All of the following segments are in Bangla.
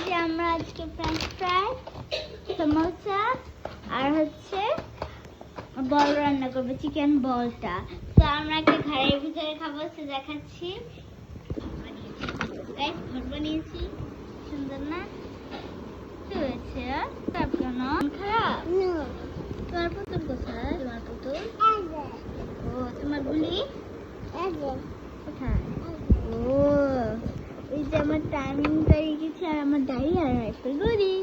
যে আমরা আজকে ফ্রেঞ্চ ফ্রাই, সমোসা আর হচ্ছে বল রান্না করবো, চিকেন বলটা। তো আমরা একটা ঘরের ভিতরে খাবো, তো দেখাচ্ছি। ঘর বানিয়েছি, সুন্দর না? কি হয়েছে? খারাপ কেন? খারাপ? তোমার পুতুল কোথায়? তোমার পুতুল? ও, তোমার গুলি কোথায়? ও, এই যে আমার টাইমিং পেয়ে গেছে, আর আমার ডাই আর একটা গুলি।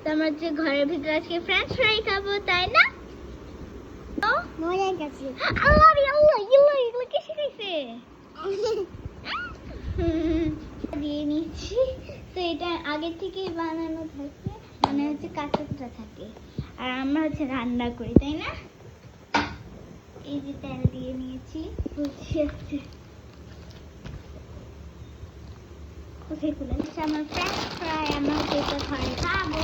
তো আমরা যে ঘরের ভিতরে আজকে ফ্রেঞ্চ ফ্রাই খাবো, তাই না? মজা গেছে। আল্লাহ রে আল্লাহ, এগুলো কে শিখাইছে? দিয়ে নিচ্ছি। তো এটা আগে থেকেই বানানো থাকে, মানে হচ্ছে কাঁচা থাকে, আর আমরা হচ্ছে রান্না করি, তাই না? এই যে তেল দিয়ে নিয়েছি, আমার ফ্রেঞ্চ ফ্রাই, আমরা যেটা ঘরে খাবো।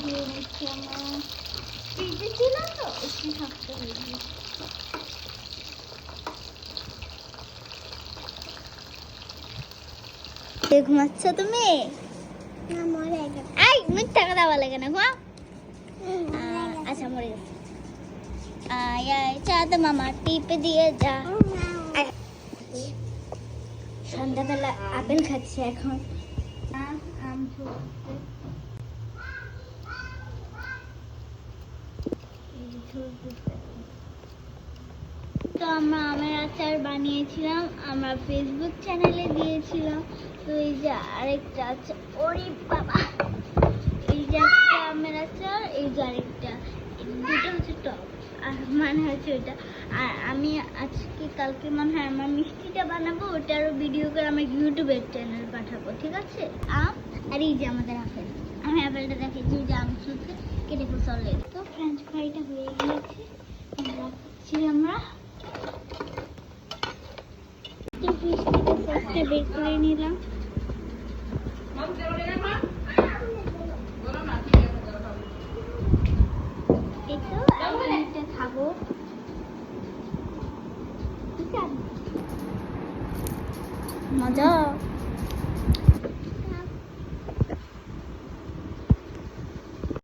দিয়ে নিচ্ছি, আমার ফ্রিজে ছিল তো একটু শক্ত হয়ে গিয়েছে। ঘুমাচ্ছ তুমি? মিথ্যা কথা বলে কেন? ঘুমাও। আচ্ছা, মরে গেছে। আয় আয় চাঁদ মামা টিপে দিয়ে যা। সন্ধ্যাবেলা আপেল খাচ্ছি এখন। আম ঝুলছে। তো আমরা আমের আচার বানিয়েছিলাম, আমরা ফেসবুক চ্যানেলে দিয়েছিলাম। তো এই যে আরেকটা আছে, ওরে বাবা, এই যে একটা আমের আচার, এই যে আরেকটা, দুটো হচ্ছে টক, আর মানে হচ্ছে ওইটা। আর আমি আজকে কালকে মনে হয় আমার মিষ্টিটা বানাবো, ওটারও ভিডিও করে আমার ইউটিউবের চ্যানেল পাঠাবো, ঠিক আছে? আম আর এই যে আমাদের আপেল, আমি আপেলটা দেখেছি, যে আম শুনছে কেটে ফসলে। তো ফ্রেঞ্চ ফ্রাইটা হয়ে গিয়েছে, রাখছি আমরা। ফ্রিজ থেকে সসটা বের করে নিলাম। এই তো এটা খাবো। মজা।